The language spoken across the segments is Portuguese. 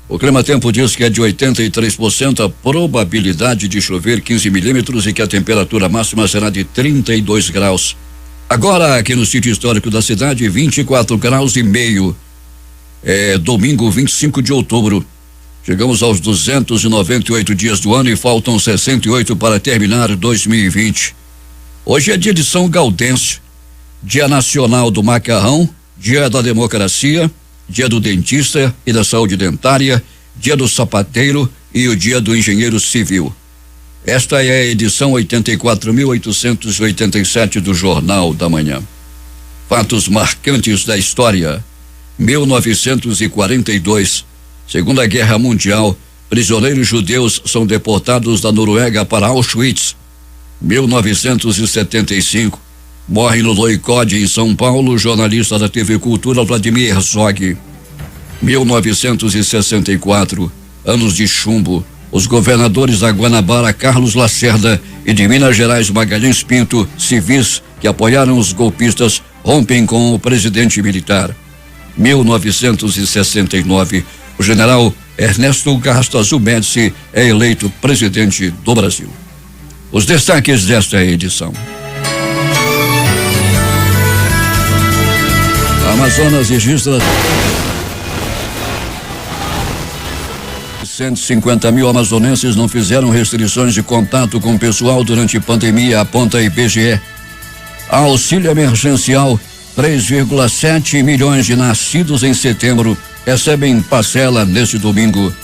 O clima-tempo diz que é de 83% a probabilidade de chover 15 milímetros e que a temperatura máxima será de 32 graus. Agora, aqui no sítio histórico da cidade, 24 graus e meio. É domingo, 25 de outubro. Chegamos aos 298 dias do ano e faltam 68 para terminar 2020. Hoje é dia de São Gaudêncio, Dia Nacional do Macarrão, Dia da Democracia, Dia do Dentista e da Saúde Dentária, Dia do Sapateiro e o Dia do Engenheiro Civil. Esta é a edição 84.887 do Jornal da Manhã. Fatos marcantes da história. 1942, Segunda Guerra Mundial, prisioneiros judeus são deportados da Noruega para Auschwitz. 1975, morre no Loicode, em São Paulo, o jornalista da TV Cultura Vladimir Herzog. 1964, anos de chumbo. Os governadores da Guanabara, Carlos Lacerda, e de Minas Gerais, Magalhães Pinto, civis que apoiaram os golpistas, rompem com o presidente militar. 1969, o general Ernesto Garrastazu Médici é eleito presidente do Brasil. Os destaques desta edição. Amazonas registra 150 mil amazonenses não fizeram restrições de contato com o pessoal durante a pandemia, aponta IBGE. Auxílio emergencial, 3,7 milhões de nascidos em setembro recebem parcela neste domingo.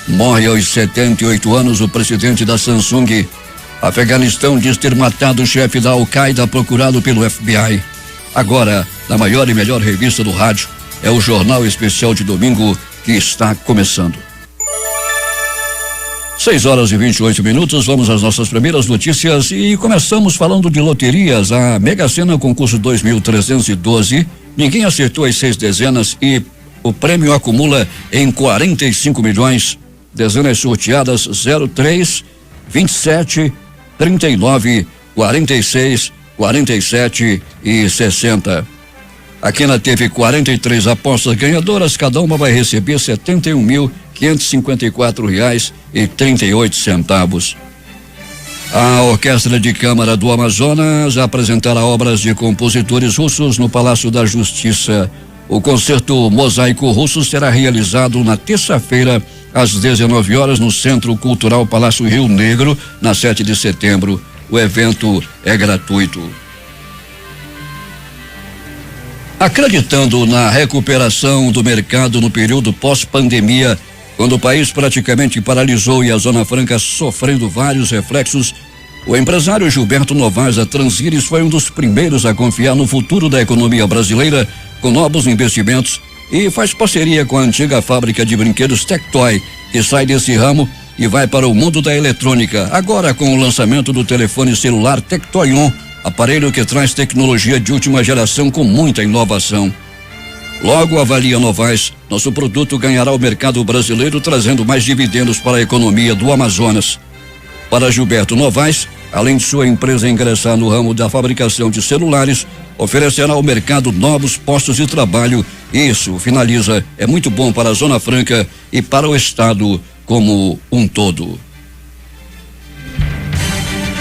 Morre aos 78 anos o presidente da Samsung. Afeganistão diz ter matado o chefe da Al-Qaeda procurado pelo FBI. Agora, na maior e melhor revista do rádio, é o Jornal Especial de Domingo que está começando. 6h28, vamos às nossas primeiras notícias e começamos falando de loterias. A Mega Sena concurso 2312, ninguém acertou as 6 dezenas e o prêmio acumula em 45 milhões. Dezenas sorteadas 03, 27, 39, 46, 47 e 60. A Quena teve 43 apostas ganhadoras, cada uma vai receber R$71.554,38. A Orquestra de Câmara do Amazonas apresentará obras de compositores russos no Palácio da Justiça. O concerto Mosaico Russo será realizado na terça-feira, às 19 horas, no Centro Cultural Palácio Rio Negro, na 7 de setembro. O evento é gratuito. Acreditando na recuperação do mercado no período pós-pandemia, quando o país praticamente paralisou e a Zona Franca sofrendo vários reflexos, o empresário Gilberto Novaes da Transíris foi um dos primeiros a confiar no futuro da economia brasileira com novos investimentos e faz parceria com a antiga fábrica de brinquedos Tectoy, que sai desse ramo e vai para o mundo da eletrônica, agora com o lançamento do telefone celular Tectoy On, aparelho que traz tecnologia de última geração com muita inovação. Logo, avalia Novaes, nosso produto ganhará o mercado brasileiro, trazendo mais dividendos para a economia do Amazonas. Para Gilberto Novaes, além de sua empresa ingressar no ramo da fabricação de celulares, oferecerá ao mercado novos postos de trabalho. Isso, finaliza, é muito bom para a Zona Franca e para o estado como um todo.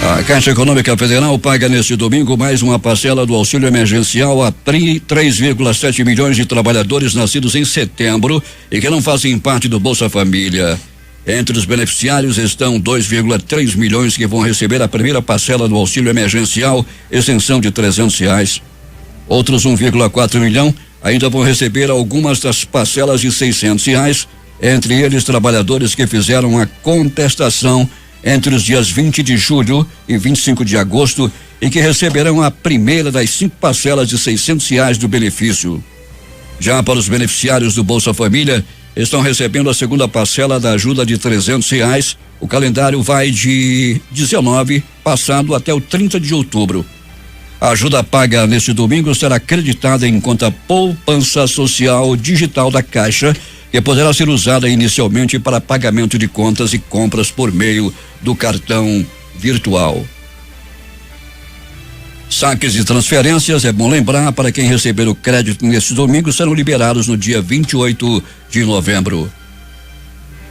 A Caixa Econômica Federal paga neste domingo mais uma parcela do auxílio emergencial a 3,7 milhões de trabalhadores nascidos em setembro e que não fazem parte do Bolsa Família. Entre os beneficiários estão 2,3 milhões que vão receber a primeira parcela do auxílio emergencial, isenção de R$300. Outros 1,4 milhão ainda vão receber algumas das parcelas de R$600, entre eles trabalhadores que fizeram a contestação entre os dias 20 de julho e 25 de agosto e que receberão a primeira das 5 parcelas de R$600 do benefício. Já para os beneficiários do Bolsa Família, estão recebendo a segunda parcela da ajuda de R$300. O calendário vai de 19, passado até o 30 de outubro. A ajuda paga neste domingo será acreditada em conta poupança social digital da Caixa, que poderá ser usada inicialmente para pagamento de contas e compras por meio do cartão virtual. Saques e transferências, é bom lembrar, para quem receber o crédito neste domingo, serão liberados no dia 28 de novembro.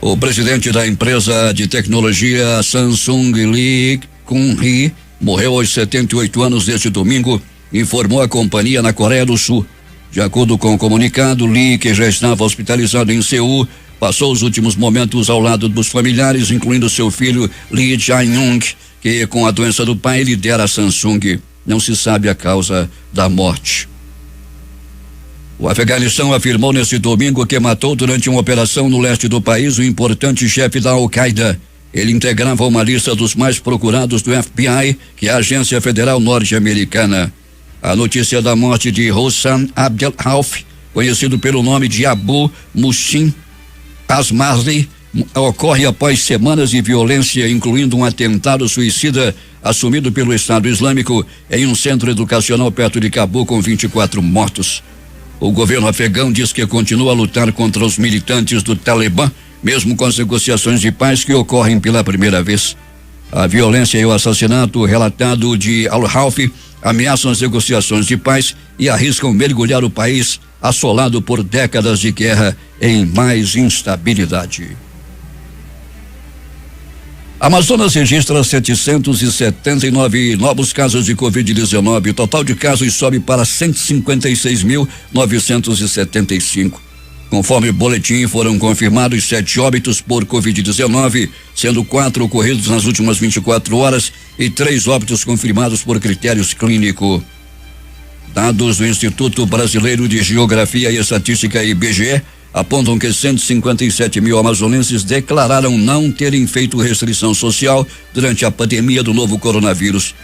O presidente da empresa de tecnologia Samsung, Lee Kun-hee, morreu aos 78 anos neste domingo, informou a companhia na Coreia do Sul. De acordo com o comunicado, Lee, que já estava hospitalizado em Seul, passou os últimos momentos ao lado dos familiares, incluindo seu filho Lee Jae-young, que com a doença do pai lidera a Samsung. Não se sabe a causa da morte. O Afeganistão afirmou neste domingo que matou durante uma operação no leste do país o importante chefe da Al-Qaeda. Ele integrava uma lista dos mais procurados do FBI, que é a agência federal norte-americana. A notícia da morte de Hossan Abdel Rauf, conhecido pelo nome de Abu Mushin Asmari, ocorre após semanas de violência, incluindo um atentado suicida assumido pelo Estado Islâmico em um centro educacional perto de Cabul, com 24 mortos. O governo afegão diz que continua a lutar contra os militantes do Talibã, mesmo com as negociações de paz que ocorrem pela primeira vez. A violência e o assassinato relatado de Al-Rauf ameaçam as negociações de paz e arriscam mergulhar o país, assolado por décadas de guerra, em mais instabilidade. Amazonas registra 779 novos casos de Covid-19. O total de casos sobe para 156.975. Conforme o boletim, foram confirmados 7 óbitos por Covid-19, sendo 4 ocorridos nas últimas 24 horas e 3 óbitos confirmados por critérios clínicos. Dados do Instituto Brasileiro de Geografia e Estatística, IBGE, apontam que 157 mil amazonenses declararam não terem feito restrição social durante a pandemia do novo coronavírus.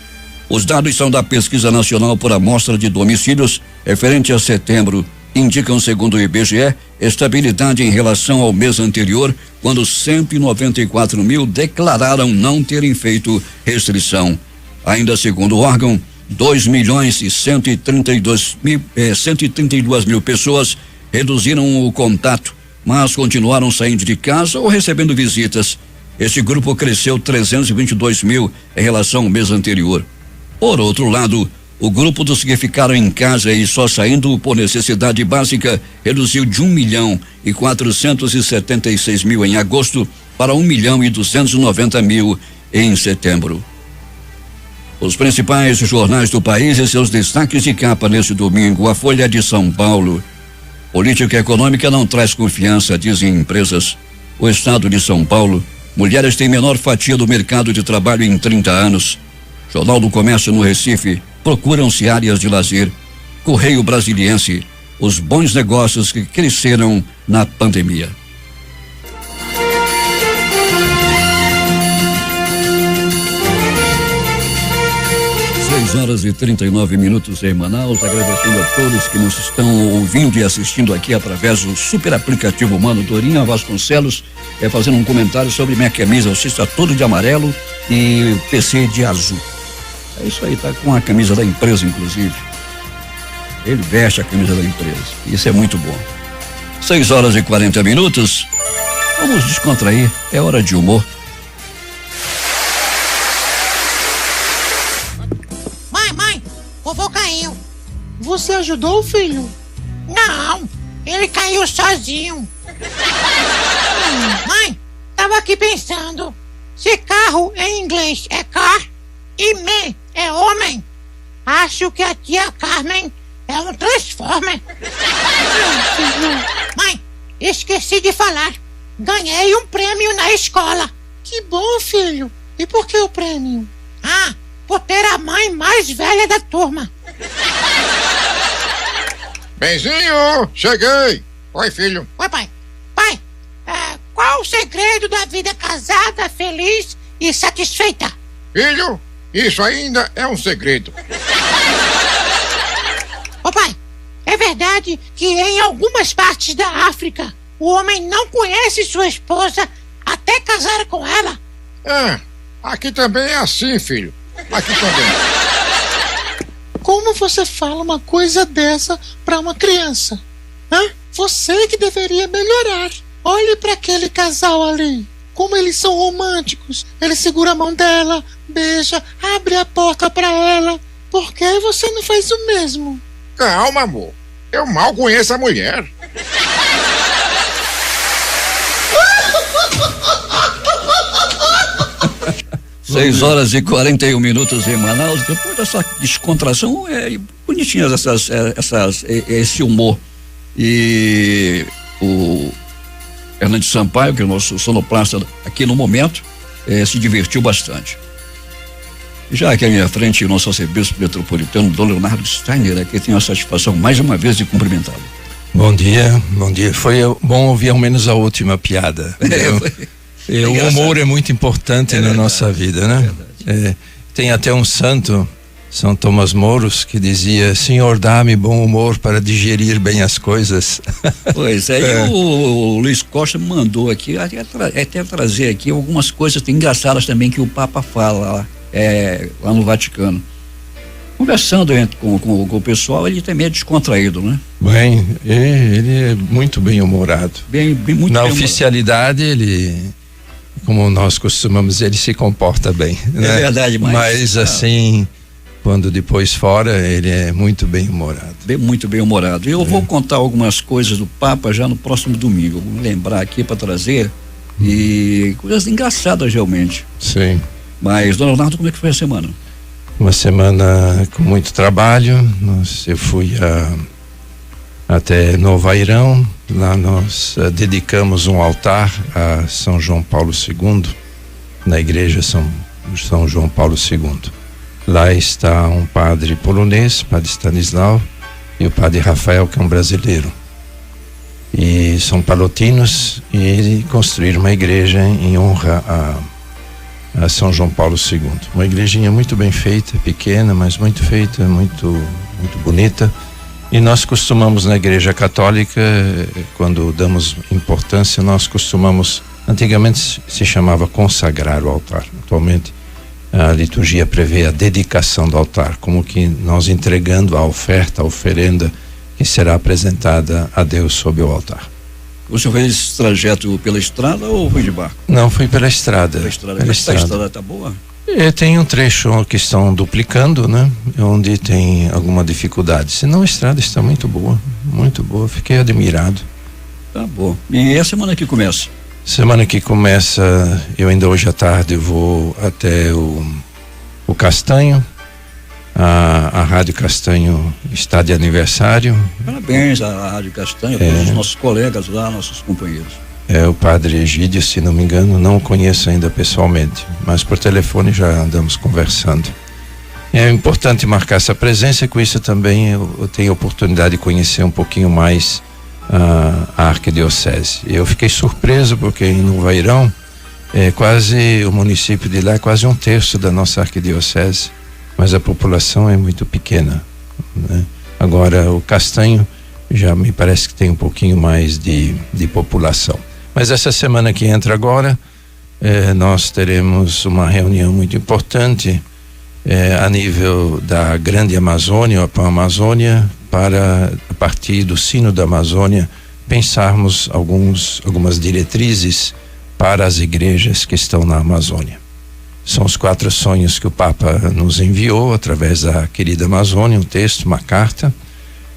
Os dados são da Pesquisa Nacional por Amostra de Domicílios, referente a setembro. Indicam, segundo o IBGE, estabilidade em relação ao mês anterior, quando 194 mil declararam não terem feito restrição. Ainda segundo o órgão, 2.132 mil pessoas reduziram o contato, mas continuaram saindo de casa ou recebendo visitas. Este grupo cresceu 322 mil em relação ao mês anterior. Por outro lado, o grupo dos que ficaram em casa e só saindo por necessidade básica reduziu de 1.476.000 em agosto para 1.290.000 em setembro. Os principais jornais do país e seus destaques de capa neste domingo. A Folha de São Paulo. Política econômica não traz confiança, dizem empresas. O estado de São Paulo, mulheres têm menor fatia do mercado de trabalho em 30 anos. Jornal do Comércio no Recife, procuram-se áreas de lazer. Correio Brasiliense, os bons negócios que cresceram na pandemia. 6h39 em Manaus, agradecendo a todos que nos estão ouvindo e assistindo aqui através do super aplicativo Mano. Dorinha Vasconcelos fazendo um comentário sobre minha camisa. Você está todo de amarelo e PC de azul. É isso aí, tá com a camisa da empresa, inclusive. Ele veste a camisa da empresa. Isso é muito bom. 6h40. Vamos descontrair. É hora de humor. Mãe, vovô caiu. Você ajudou, filho? Não, ele caiu sozinho. Mãe, tava aqui pensando. Se carro em inglês é car e man é homem, acho que a tia Carmen é um Transformer. Mãe, esqueci de falar. Ganhei um prêmio na escola. Que bom, filho. E por que o prêmio? Ah, por ter a mãe mais velha da turma. Benzinho, cheguei. Oi, filho. Oi, pai. Pai, qual o segredo da vida casada, feliz e satisfeita? Filho, isso ainda é um segredo. Ô pai, é verdade que em algumas partes da África o homem não conhece sua esposa até casar com ela? Aqui também é assim, filho. Aqui também. Como você fala uma coisa dessa pra uma criança? Você que deveria melhorar. Olhe pra aquele casal ali. Como eles são românticos. Ele segura a mão dela, beija, abre a porta pra ela. Por que você não faz o mesmo? Calma, amor. Eu mal conheço a mulher. 6h41 em Manaus. Depois dessa descontração, bonitinhas esse humor. E o Hernandes Sampaio, que é o nosso sonoplasta aqui no momento, se divertiu bastante. Já aqui à minha frente, o nosso arcebispo metropolitano, Dom Leonardo Steiner, aqui tenho a satisfação mais uma vez de cumprimentá-lo. Bom dia. Foi bom ouvir ao menos a última piada. O humor é muito importante na nossa vida, né? Tem até um santo, São Tomás Moros, que dizia: Senhor, dá-me bom humor para digerir bem as coisas. Pois é, e o Luiz Costa mandou aqui, até trazer aqui algumas coisas engraçadas também que o Papa fala lá no Vaticano. Conversando com o pessoal, ele também é descontraído, né? Bem, ele é muito bem-humorado. Muito na oficialidade, ele, como nós costumamos dizer, ele se comporta bem, né? É verdade, mas assim, quando depois fora, ele é muito bem-humorado. Muito bem-humorado. Eu vou contar algumas coisas do Papa já no próximo domingo. Vou lembrar aqui para trazer e coisas engraçadas realmente. Sim. Mas, Dona Leonardo, como é que foi a semana? Uma semana com muito trabalho. Eu fui até Novo Airão. Lá nós dedicamos um altar a São João Paulo II, na igreja São João Paulo II. Lá está um padre polonês, padre Stanislau, e o padre Rafael, que é um brasileiro. E são palotinos, e construíram uma igreja em honra a São João Paulo II. Uma igrejinha muito bem feita, pequena, mas muito feita, muito bonita. E nós costumamos, na igreja católica, quando damos importância, nós costumamos, antigamente se chamava consagrar o altar. Atualmente a liturgia prevê a dedicação do altar, como que nós entregando a oferta, a oferenda que será apresentada a Deus sob o altar. O senhor fez esse trajeto pela estrada ou foi de barco? Não, foi pela estrada. A estrada tá boa? Tem um trecho que estão duplicando, né? Onde tem alguma dificuldade. Senão a estrada está muito boa, fiquei admirado. Tá bom. E a semana que começa? Semana que começa, eu ainda hoje à tarde vou até o Castanho. A Rádio Castanho está de aniversário. Parabéns à Rádio Castanho, a todos os nossos colegas lá, nossos companheiros. O padre Egídio, se não me engano, não o conheço ainda pessoalmente, mas por telefone já andamos conversando. É importante marcar essa presença, com isso também eu tenho a oportunidade de conhecer um pouquinho mais a arquidiocese. Eu fiquei surpreso porque em Novo Airão, o município de lá é quase 1/3 da nossa arquidiocese, mas a população é muito pequena, né? Agora o Castanho já me parece que tem um pouquinho mais de população. Mas essa semana que entra agora, nós teremos uma reunião muito importante a nível da Grande Amazônia, a Pan-Amazônia, para, a partir do Sino da Amazônia, pensarmos algumas diretrizes para as igrejas que estão na Amazônia. São os 4 sonhos que o Papa nos enviou através da querida Amazônia, um texto, uma carta,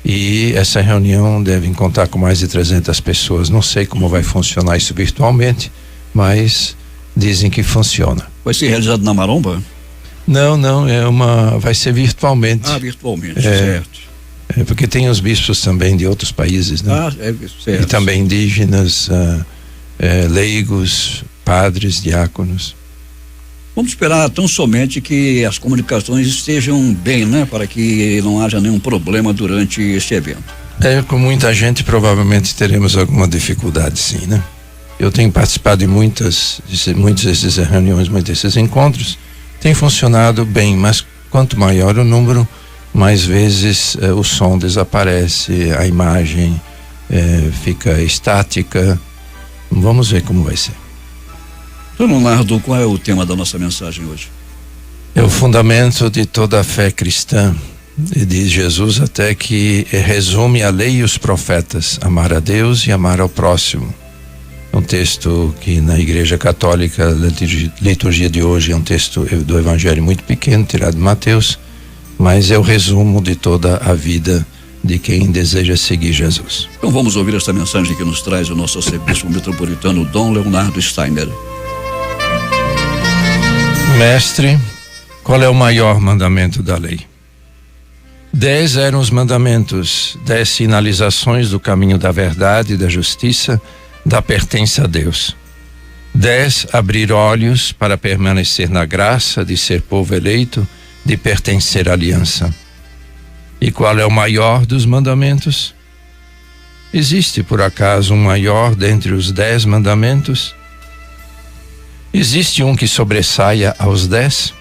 e essa reunião deve contar com mais de 300 pessoas. Não sei como vai funcionar isso virtualmente, mas dizem que funciona. Vai ser realizado na Maromba? Não, vai ser virtualmente. Virtualmente, certo. Porque tem os bispos também de outros países, né? Certo. E também indígenas, leigos, padres, diáconos. Vamos esperar tão somente que as comunicações estejam bem, né? Para que não haja nenhum problema durante este evento. Com muita gente provavelmente teremos alguma dificuldade, sim, né? Eu tenho participado de muitas dessas reuniões, muitos desses encontros. Tem funcionado bem, mas quanto maior o número, mais vezes o som desaparece, a imagem fica estática. Vamos ver como vai ser. Dona Leonardo, qual é o tema da nossa mensagem hoje? É o fundamento de toda a fé cristã, diz Jesus, até que resume a lei e os profetas: amar a Deus e amar ao próximo. É um texto que na Igreja Católica, a liturgia de hoje é um texto do Evangelho muito pequeno, tirado de Mateus, mas é o resumo de toda a vida de quem deseja seguir Jesus. Então vamos ouvir esta mensagem que nos traz o nosso arcebispo metropolitano Dom Leonardo Steiner. Mestre, qual é o maior mandamento da lei? 10 eram os mandamentos, 10 sinalizações do caminho da verdade, da justiça, da pertença a Deus. 10, abrir olhos para permanecer na graça de ser povo eleito, de pertencer à aliança. E qual é o maior dos mandamentos? Existe por acaso um maior dentre os 10 mandamentos? Existe um que sobressaia aos 10?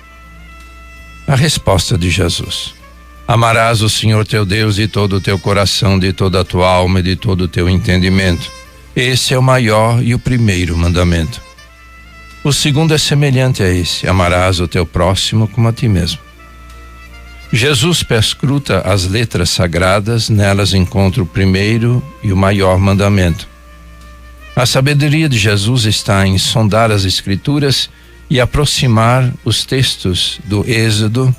A resposta de Jesus: amarás o Senhor teu Deus de todo o teu coração, de toda a tua alma e de todo o teu entendimento. Esse é o maior e o primeiro mandamento. O segundo é semelhante a esse: amarás o teu próximo como a ti mesmo. Jesus perscruta as letras sagradas, nelas encontra o primeiro e o maior mandamento. A sabedoria de Jesus está em sondar as Escrituras e aproximar os textos do Êxodo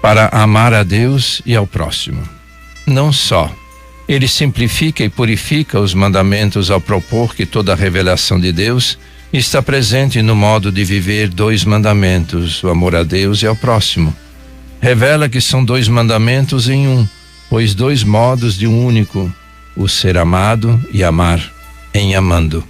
para amar a Deus e ao próximo. Não só, ele simplifica e purifica os mandamentos ao propor que toda a revelação de Deus está presente no modo de viver 2 mandamentos, o amor a Deus e ao próximo. Revela que são 2 mandamentos em um, pois 2 modos de um único, o ser amado e amar em amando.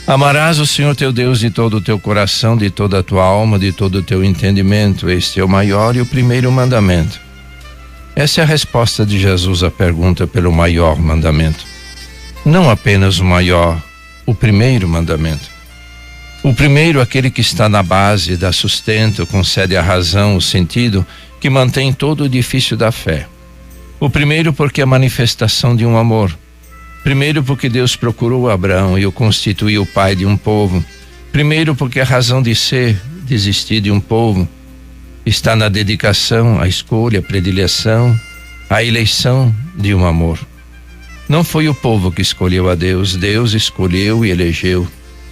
Amarás o Senhor teu Deus de todo o teu coração, de toda a tua alma, de todo o teu entendimento. Este é o maior e o primeiro mandamento. Essa é a resposta de Jesus à pergunta pelo maior mandamento. Não apenas o maior, o primeiro mandamento. O primeiro, aquele que está na base, dá sustento, concede a razão, o sentido, que mantém todo o edifício da fé. O primeiro porque é a manifestação de um amor. Primeiro porque Deus procurou Abraão e o constituiu pai de um povo. Primeiro porque a razão de ser, de existir de um povo, está na dedicação, a escolha, a predileção, a eleição de um amor. Não foi o povo que escolheu a Deus, Deus escolheu e elegeu.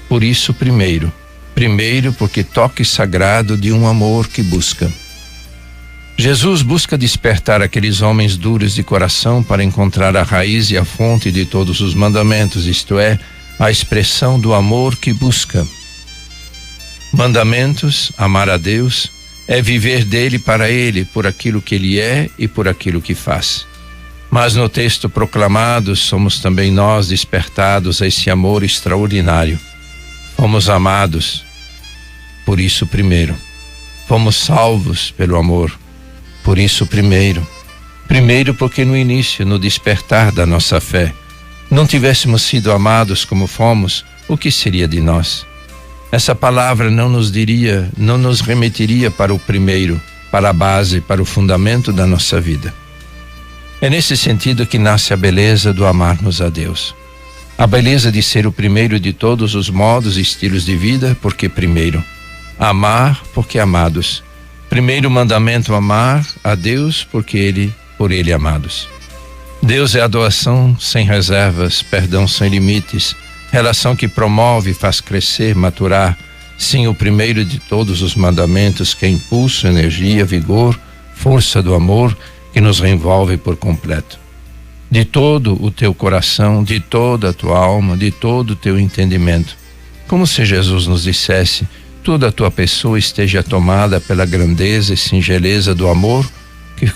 Por isso, primeiro. Primeiro, porque toque sagrado de um amor que busca. Jesus busca despertar aqueles homens duros de coração para encontrar a raiz e a fonte de todos os mandamentos, isto é, a expressão do amor que busca. Mandamentos, amar a Deus, é viver dele para ele, por aquilo que ele é e por aquilo que faz. Mas no texto proclamado, somos também nós despertados a esse amor extraordinário. Fomos amados, por isso primeiro. Fomos salvos pelo amor, por isso primeiro. Primeiro porque no início, no despertar da nossa fé, não tivéssemos sido amados como fomos, o que seria de nós? Essa palavra não nos remeteria para o primeiro, para a base, para o fundamento da nossa vida. É nesse sentido que nasce a beleza do amarmos a Deus. A beleza de ser o primeiro de todos os modos e estilos de vida, porque primeiro. Amar, porque amados. Primeiro mandamento, amar a Deus, porque por ele amados. Deus é a doação sem reservas, perdão sem limites, relação que promove e faz crescer, maturar. Sim, o primeiro de todos os mandamentos, que é impulso, energia, vigor, força do amor, que nos reenvolve por completo. De todo o teu coração, de toda a tua alma, de todo o teu entendimento. Como se Jesus nos dissesse: toda a tua pessoa esteja tomada pela grandeza e singeleza do amor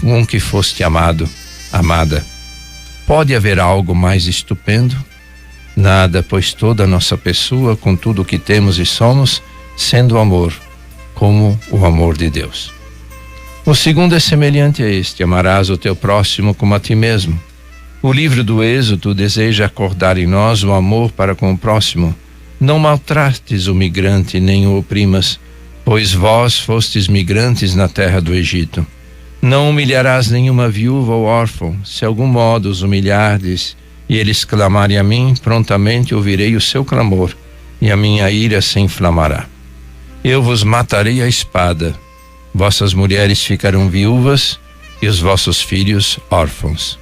com que foste amado, amada. Pode haver algo mais estupendo? Nada, pois toda a nossa pessoa, com tudo o que temos e somos, sendo amor, como o amor de Deus. O segundo é semelhante a este: amarás o teu próximo como a ti mesmo. O livro do Êxodo deseja acordar em nós o amor para com o próximo. Não maltrates o migrante, nem o oprimas, pois vós fostes migrantes na terra do Egito. Não humilharás nenhuma viúva ou órfão. Se algum modo os humilhardes e eles clamarem a mim, prontamente ouvirei o seu clamor, e a minha ira se inflamará. Eu vos matarei à espada. Vossas mulheres ficarão viúvas e os vossos filhos órfãos.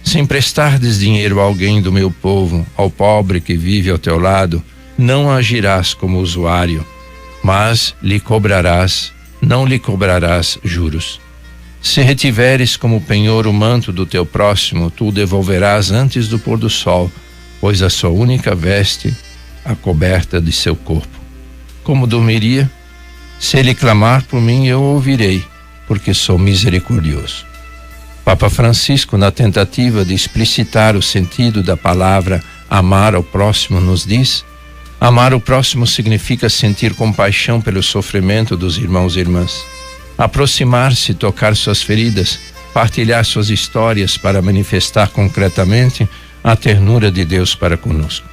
Se emprestardes dinheiro a alguém do meu povo, ao pobre que vive ao teu lado, não agirás como usuário, mas não lhe cobrarás juros. Se retiveres como penhor o manto do teu próximo, tu o devolverás antes do pôr do sol, pois a sua única veste a coberta de seu corpo. como dormiria? Se ele clamar por mim, eu ouvirei, porque sou misericordioso. Papa Francisco, na tentativa de explicitar o sentido da palavra amar ao próximo, nos diz: amar o próximo significa sentir compaixão pelo sofrimento dos irmãos e irmãs, aproximar-se, tocar suas feridas, partilhar suas histórias para manifestar concretamente a ternura de Deus para conosco.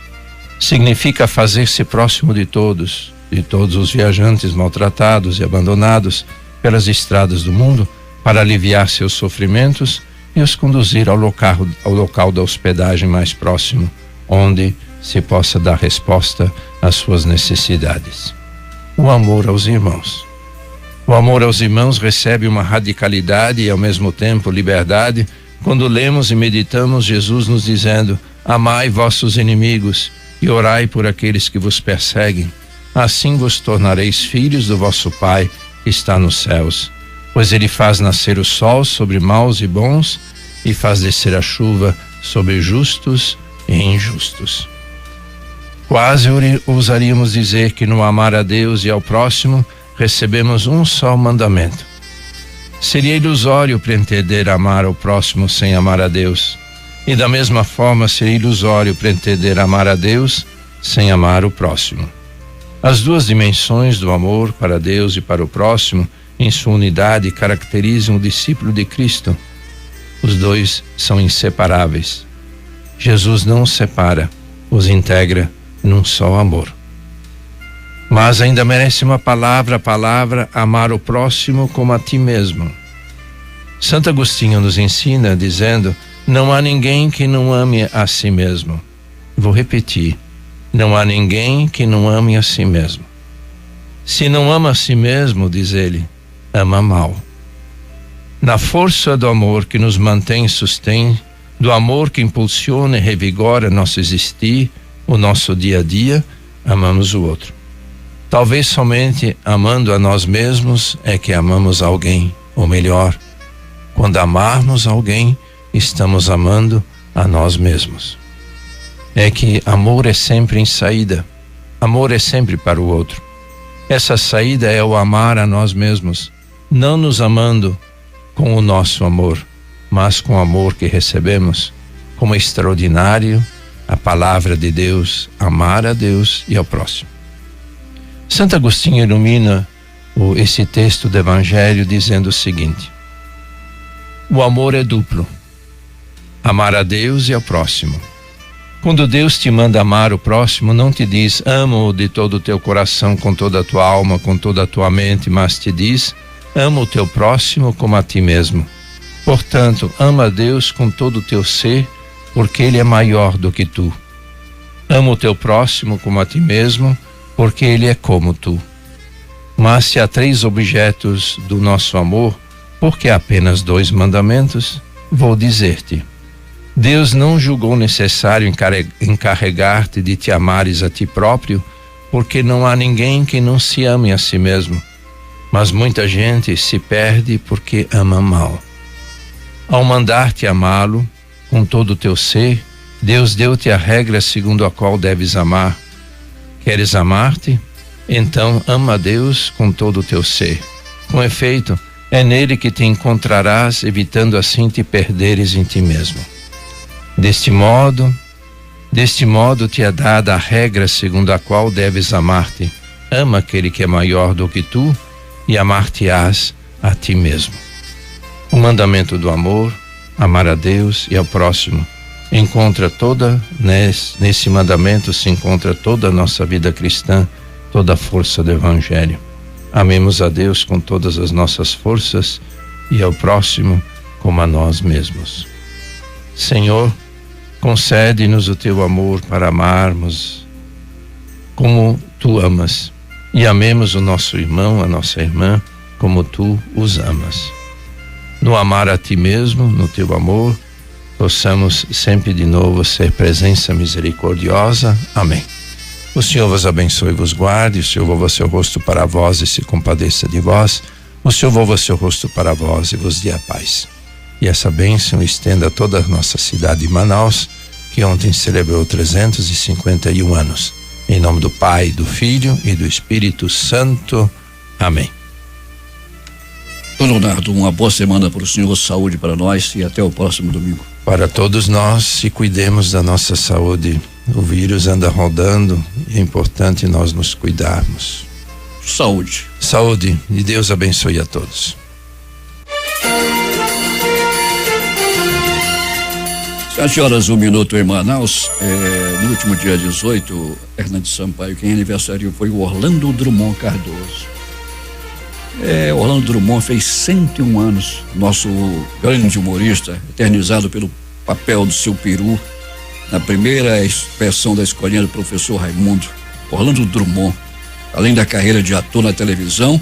Significa fazer-se próximo de todos os viajantes maltratados e abandonados pelas estradas do mundo, para aliviar seus sofrimentos e os conduzir ao local da hospedagem mais próximo, onde se possa dar resposta às suas necessidades. O amor aos irmãos. O amor aos irmãos recebe uma radicalidade e ao mesmo tempo liberdade quando lemos e meditamos Jesus nos dizendo: amai vossos inimigos e orai por aqueles que vos perseguem. Assim vos tornareis filhos do vosso Pai que está nos céus. Pois ele faz nascer o sol sobre maus e bons e faz descer a chuva sobre justos e injustos. Quase ousaríamos dizer que no amar a Deus e ao próximo recebemos um só mandamento. Seria ilusório pretender amar ao próximo sem amar a Deus, e da mesma forma seria ilusório pretender amar a Deus sem amar o próximo. As duas dimensões do amor para Deus e para o próximo, em sua unidade, caracterizam o discípulo de Cristo. Os dois são inseparáveis. Jesus não os separa, os integra num só amor. Mas ainda merece uma palavra, a palavra amar o próximo como a ti mesmo. Santo Agostinho nos ensina dizendo: não há ninguém que não ame a si mesmo. Vou repetir: não há ninguém que não ame a si mesmo. Se não ama a si mesmo, diz ele, ama mal. Na força do amor que nos mantém e sustém, do amor que impulsiona e revigora nosso existir, o nosso dia a dia, amamos o outro. Talvez somente amando a nós mesmos é que amamos alguém, ou melhor, quando amarmos alguém, estamos amando a nós mesmos. É que amor é sempre em saída, amor é sempre para o outro. Essa saída é o amar a nós mesmos, não nos amando com o nosso amor, mas com o amor que recebemos, como extraordinário a palavra de Deus, amar a Deus e ao próximo. Santo Agostinho ilumina esse texto do Evangelho dizendo o seguinte: o amor é duplo, amar a Deus e ao próximo. Quando Deus te manda amar o próximo, não te diz amo-o de todo o teu coração, com toda a tua alma, com toda a tua mente, mas te diz ama o teu próximo como a ti mesmo. Portanto, ama a Deus com todo o teu ser, porque Ele é maior do que tu. Ama o teu próximo como a ti mesmo, porque Ele é como tu. Mas se há 3 objetos do nosso amor, porque há apenas 2 mandamentos, vou dizer-te: Deus não julgou necessário encarregar-te de te amares a ti próprio, porque não há ninguém que não se ame a si mesmo. Mas muita gente se perde porque ama mal. Ao mandar-te amá-lo com todo o teu ser, Deus deu-te a regra segundo a qual deves amar. Queres amar-te? Então ama a Deus com todo o teu ser. Com efeito, é nele que te encontrarás, evitando assim te perderes em ti mesmo. Deste modo te é dada a regra segundo a qual deves amar-te. Ama aquele que é maior do que tu e amar-te-ás a ti mesmo. O mandamento do amor, amar a Deus e ao próximo, nesse mandamento se encontra toda a nossa vida cristã, toda a força do Evangelho. Amemos a Deus com todas as nossas forças e ao próximo como a nós mesmos. Senhor, concede-nos o teu amor para amarmos como tu amas e amemos o nosso irmão, a nossa irmã, como tu os amas. No amar a ti mesmo, no teu amor, possamos sempre de novo ser presença misericordiosa. Amém. O Senhor vos abençoe e vos guarde, o Senhor volva seu rosto para vós e se compadeça de vós, o Senhor volva seu rosto para vós e vos dê a paz. E essa bênção estenda a toda a nossa cidade de Manaus, que ontem celebrou 351 anos. Em nome do Pai, do Filho e do Espírito Santo. Amém. Dom Leonardo, uma boa semana para o senhor, saúde para nós e até o próximo domingo. Para todos nós, se cuidemos da nossa saúde. O vírus anda rodando e é importante nós nos cuidarmos. Saúde. Saúde e Deus abençoe a todos. 7h01 em Manaus. No último dia 18, Hernandes Sampaio, quem aniversário foi o Orlando Drummond Cardoso. Orlando Drummond fez 101 anos, nosso grande humorista, eternizado pelo papel do seu peru na primeira expressão da escolinha do professor Raimundo. Orlando Drummond, além da carreira de ator na televisão,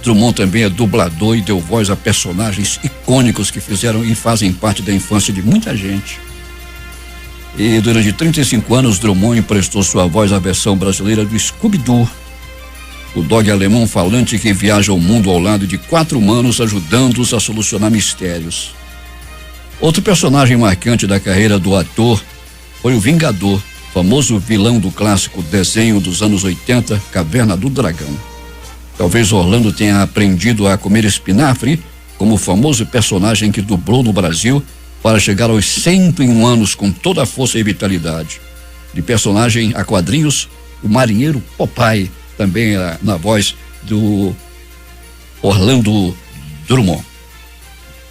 Drummond também é dublador e deu voz a personagens icônicos que fizeram e fazem parte da infância de muita gente. E durante 35 anos, Drummond emprestou sua voz à versão brasileira do Scooby-Doo, o dog alemão falante que viaja o mundo ao lado de 4 humanos, ajudando-os a solucionar mistérios. Outro personagem marcante da carreira do ator foi o Vingador, famoso vilão do clássico desenho dos anos 80, Caverna do Dragão. Talvez Orlando tenha aprendido a comer espinafre, como o famoso personagem que dublou no Brasil para chegar aos 101 anos com toda a força e vitalidade. De personagem a quadrinhos, o marinheiro Popeye, também na voz do Orlando Drummond.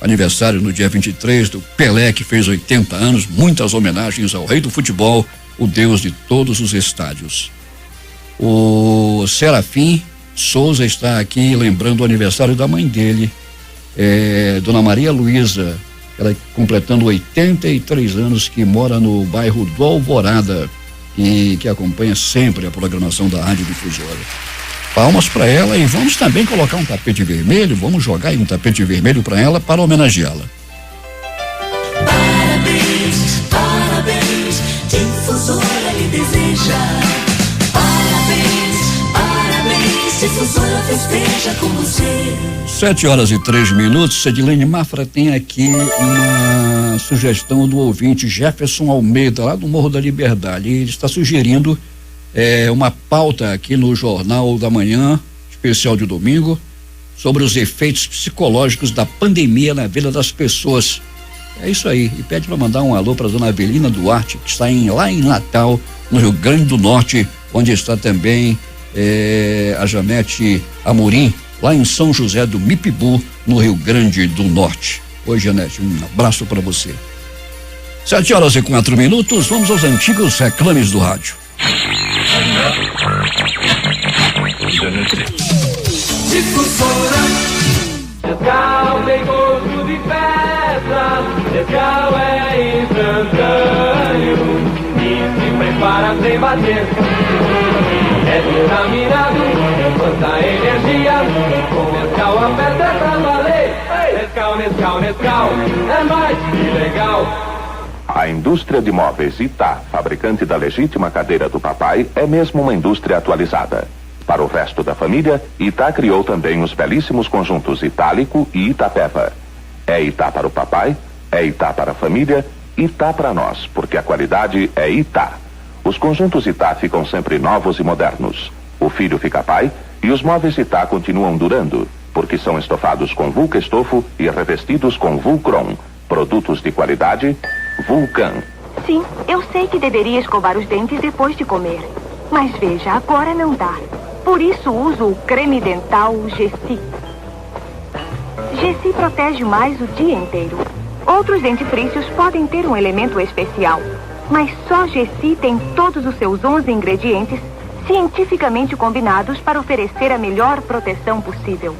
Aniversário no dia 23 do Pelé, que fez 80 anos, muitas homenagens ao rei do futebol, o deus de todos os estádios. O Serafim Souza está aqui lembrando o aniversário da mãe dele, Dona Maria Luísa, ela completando 83 anos, que mora no bairro do Alvorada e que acompanha sempre a programação da Rádio Difusora. Palmas para ela e vamos também colocar um tapete vermelho, vamos jogar aí um tapete vermelho para ela para homenageá-la. Parabéns, parabéns, Difusora lhe deseja. Parabéns, parabéns, Difusora festeja com você. 7h03. Cedilene Mafra tem aqui uma sugestão do ouvinte Jefferson Almeida, lá do Morro da Liberdade. Ele está sugerindo uma pauta aqui no Jornal da Manhã, especial de domingo, sobre os efeitos psicológicos da pandemia na vida das pessoas. É isso aí. E pede para mandar um alô para dona Avelina Duarte, que está lá em Natal, no Rio Grande do Norte, onde está também a Janete Amorim, lá em São José do Mipibu, no Rio Grande do Norte. Oi, Janete, um abraço para você. 7h04, vamos aos antigos reclames do rádio. Difusora. Nescau tem gosto de festa, Nescau é instantâneo e se prepara sem bater. É vitaminado, quanta energia, com Nescau a festa é pra valer. Nescau, Nescau, Nescau, é mais que legal. A indústria de móveis Itá, fabricante da legítima cadeira do papai, é mesmo uma indústria atualizada. Para o resto da família, Itá criou também os belíssimos conjuntos Itálico e Itapeva. É Itá para o papai, é Itá para a família, Itá para nós, porque a qualidade é Itá. Os conjuntos Itá ficam sempre novos e modernos. O filho fica pai e os móveis Itá continuam durando, porque são estofados com Vulca Estofo e revestidos com Vulcron. Produtos de qualidade Vulcan. Sim, eu sei que deveria escovar os dentes depois de comer. Mas veja, agora não dá. Por isso uso o creme dental Gessi. Gessi protege mais o dia inteiro. Outros dentifrícios podem ter um elemento especial, mas só Gessi tem todos os seus 11 ingredientes cientificamente combinados para oferecer a melhor proteção possível.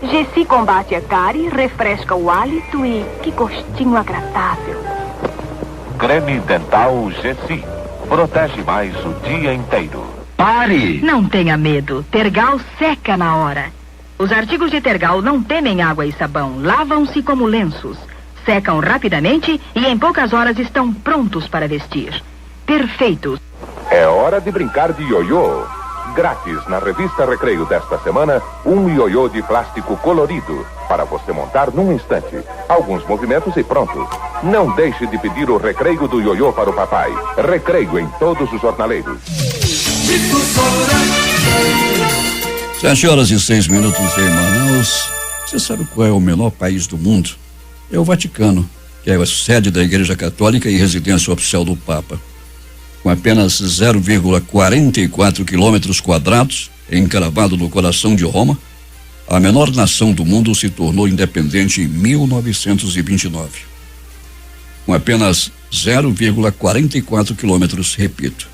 Gessi combate a cárie, refresca o hálito e que gostinho agradável. Creme dental Gessi. Protege mais o dia inteiro. Pare! Não tenha medo. Tergal seca na hora. Os artigos de Tergal não temem água e sabão. Lavam-se como lenços. Secam rapidamente e em poucas horas estão prontos para vestir. Perfeitos. É hora de brincar de ioiô. Grátis na revista Recreio desta semana, um ioiô de plástico colorido para você montar num instante. Alguns movimentos e pronto. Não deixe de pedir o Recreio do ioiô para o papai. Recreio em todos os jornaleiros. Difusora. 7h06 em Manaus. Você sabe qual é o menor país do mundo? É o Vaticano, que é a sede da Igreja Católica e residência oficial do Papa. Com apenas 0,44 quilômetros quadrados, encravado no coração de Roma, a menor nação do mundo se tornou independente em 1929. Com apenas 0,44 quilômetros, repito.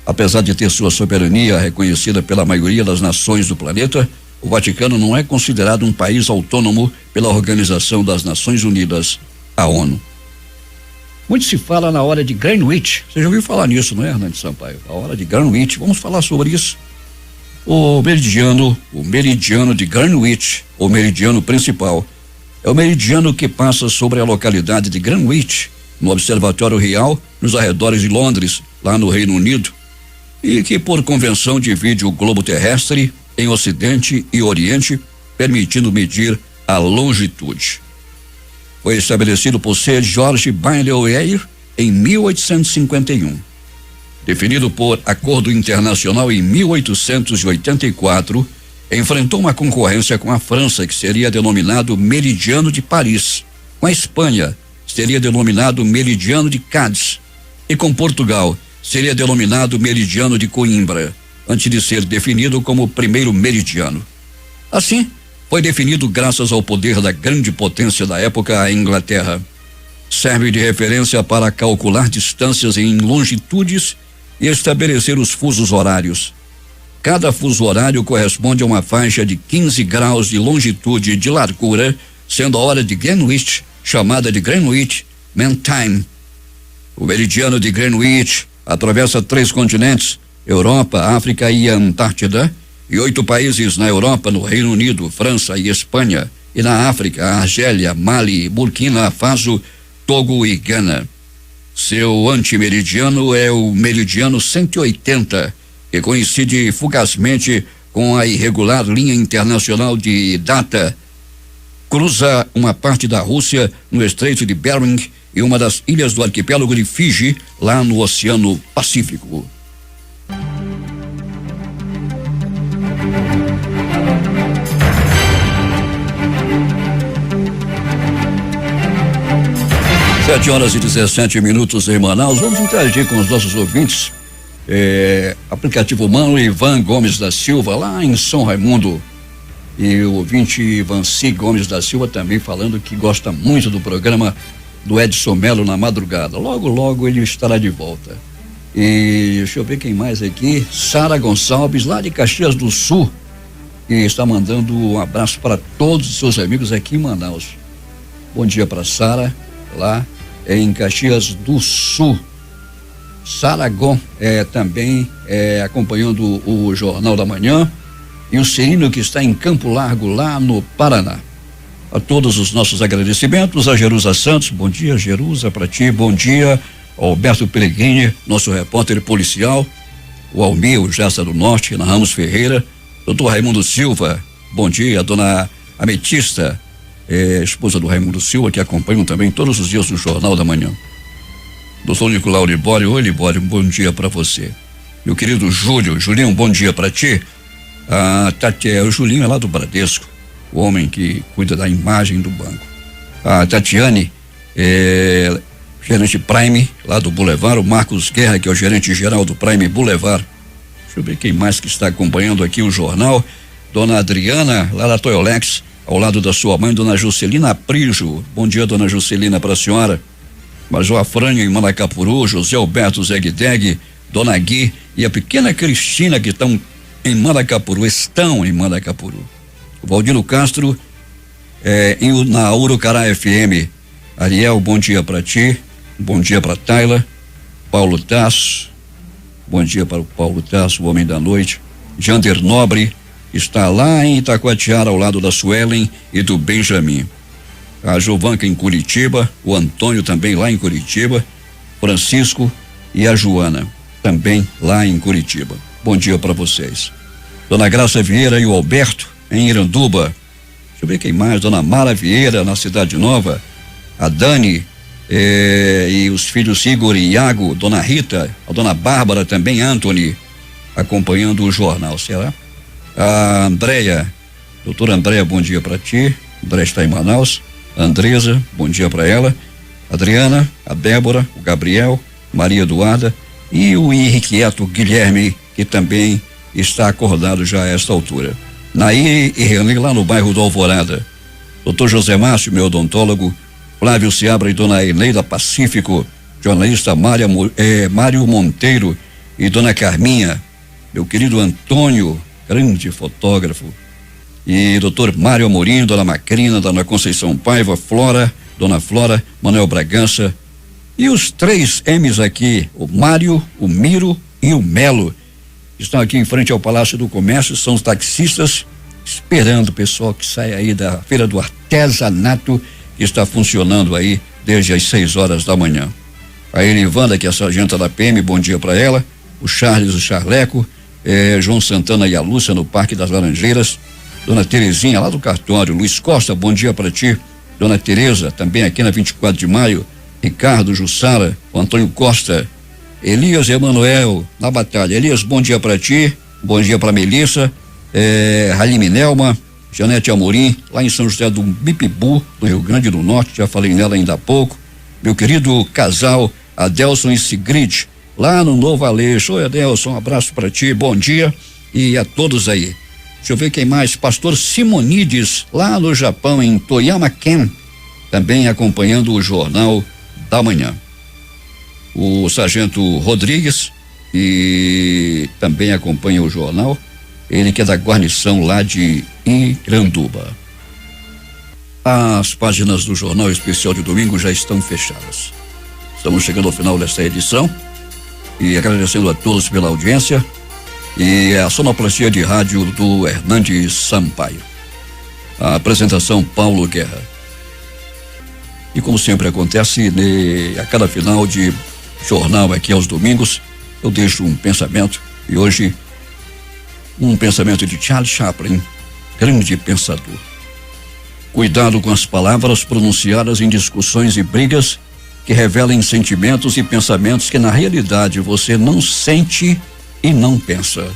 Apesar de ter sua soberania reconhecida pela maioria das nações do planeta, o Vaticano não é considerado um país autônomo pela Organização das Nações Unidas, a ONU. Muito se fala na hora de Greenwich. Você já ouviu falar nisso, não é, Hernandes Sampaio? A hora de Greenwich. Vamos falar sobre isso. O meridiano de Greenwich, o meridiano principal, é o meridiano que passa sobre a localidade de Greenwich, no Observatório Real, nos arredores de Londres, lá no Reino Unido, e que por convenção divide o globo terrestre em Ocidente e Oriente, permitindo medir a longitude. Foi estabelecido por Sir George Bailey em 1851. Definido por acordo internacional em 1884, enfrentou uma concorrência com a França, que seria denominado Meridiano de Paris, com a Espanha, seria denominado Meridiano de Cádiz, e com Portugal, seria denominado Meridiano de Coimbra, antes de ser definido como o primeiro meridiano. Assim, foi definido graças ao poder da grande potência da época, a Inglaterra. Serve de referência para calcular distâncias em longitudes e estabelecer os fusos horários. Cada fuso horário corresponde a uma faixa de 15 graus de longitude e de largura, sendo a hora de Greenwich chamada de Greenwich Mean Time. O meridiano de Greenwich atravessa 3 continentes, Europa, África e Antártida, e 8 países na Europa, no Reino Unido, França e Espanha, e na África, Argélia, Mali, Burkina Faso, Togo e Gana. Seu antimeridiano é o meridiano 180, que coincide fugazmente com a irregular linha internacional de data. Cruza uma parte da Rússia no Estreito de Bering e uma das ilhas do arquipélago de Fiji, lá no Oceano Pacífico. Sete horas e 17 minutos em Manaus. Vamos interagir com os nossos ouvintes. Aplicativo humano Ivan Gomes da Silva, lá em São Raimundo. E o ouvinte Vanci Gomes da Silva também falando que gosta muito do programa do Edson Melo na madrugada. Logo, logo ele estará de volta. E deixa eu ver quem mais aqui. Sara Gonçalves, lá de Caxias do Sul, e está mandando um abraço para todos os seus amigos aqui em Manaus. Bom dia para Sara, lá em Caxias do Sul. Saragon também acompanhando o Jornal da Manhã, e o Cirino, que está em Campo Largo, lá no Paraná. A todos os nossos agradecimentos, a Jerusa Santos, bom dia Jerusa, para ti, bom dia Alberto Peregrini, nosso repórter policial, o Almir, o Jassa do Norte, Ana Ramos Ferreira, doutor Raimundo Silva, bom dia, dona Ametista, esposa do Raimundo Silva, que acompanham também todos os dias no Jornal da Manhã. Doutor Nicolau Libório, oi Libório, bom dia para você. Meu querido Julinho, bom dia para ti. O Julinho é lá do Bradesco, o homem que cuida da imagem do banco. A Tatiane, gerente Prime, lá do Boulevard, o Marcos Guerra, que é o gerente geral do Prime Boulevard. Deixa eu ver quem mais que está acompanhando aqui o jornal. Dona Adriana, lá da Toyolex, ao lado da sua mãe, dona Juscelina Prijo. Bom dia, dona Juscelina, para a senhora. Major Afrânio em Manacapuru, José Alberto Zegdeg, dona Gui e a pequena Cristina, que estão em Manacapuru. O Valdino Castro, na Urucará FM. Ariel, bom dia para ti. Bom dia para Tayla. Paulo Tasso, bom dia para o Paulo Tasso, o homem da noite. Jander Nobre está lá em Itacoatiara, ao lado da Suelen e do Benjamin. A Giovanca em Curitiba, o Antônio também lá em Curitiba, Francisco e a Joana também lá em Curitiba. Bom dia para vocês. Dona Graça Vieira e o Alberto em Iranduba. Deixa eu ver quem mais. Dona Mara Vieira na Cidade Nova, a Dani e os filhos Igor e Iago, Dona Rita, a Dona Bárbara também, Anthony, acompanhando o jornal, será? A Andréia, doutora Andréia, bom dia para ti. Andréia está em Manaus. Andresa, bom dia para ela. Adriana, a Débora, o Gabriel, Maria Eduarda e o irrequieto Guilherme, que também está acordado já a esta altura. Naí e René, lá no bairro do Alvorada. Doutor José Márcio, meu odontólogo, Flávio Seabra e dona Eneida Pacífico, jornalista Mário Monteiro e dona Carminha, meu querido Antônio, grande fotógrafo, e doutor Mário Amorim, dona Macrina, dona Conceição Paiva, Flora, dona Flora, Manuel Bragança e os 3 M's aqui, o Mário, o Miro e o Melo, estão aqui em frente ao Palácio do Comércio, são os taxistas esperando o pessoal que sai aí da Feira do Artesanato, que está funcionando aí desde as 6 horas da manhã. A Erivanda, que é a sargenta da PM, bom dia para ela, o Charles, o Charleco, João Santana e a Lúcia no Parque das Laranjeiras, dona Terezinha lá do cartório, Luiz Costa, bom dia para ti, dona Tereza, também aqui na 24 de maio, Ricardo, Jussara, o Antônio Costa, Elias Emanuel na Batalha. Elias, bom dia para ti, bom dia para Melissa, Halime Nelma, Janete Amorim, lá em São José do Bipibu, do Rio Grande do Norte, já falei nela ainda há pouco, meu querido casal Adelson e Sigrid, lá no Novo Aleixo. Oi, Adelson, um abraço para ti, bom dia e a todos aí. Deixa eu ver quem mais, pastor Simonides, lá no Japão, em Toyama-ken, também acompanhando o Jornal da Manhã. O sargento Rodrigues, e também acompanha o jornal, ele que é da guarnição lá de Iranduba. As páginas do Jornal Especial de domingo já estão fechadas. Estamos chegando ao final desta edição e agradecendo a todos pela audiência e a sonoplastia de rádio do Hernandes Sampaio. A apresentação Paulo Guerra. E como sempre acontece, a cada final de jornal aqui aos domingos, eu deixo um pensamento, e hoje um pensamento de Charles Chaplin, grande pensador. Cuidado com as palavras pronunciadas em discussões e brigas que revelem sentimentos e pensamentos que na realidade você não sente e não pensa.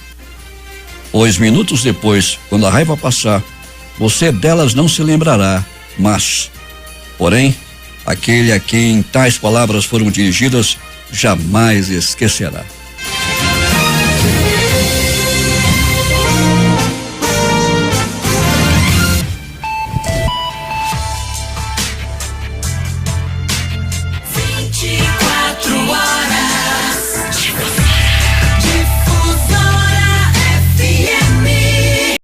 Pois minutos depois, quando a raiva passar, você delas não se lembrará, mas, porém, aquele a quem tais palavras foram dirigidas jamais esquecerá.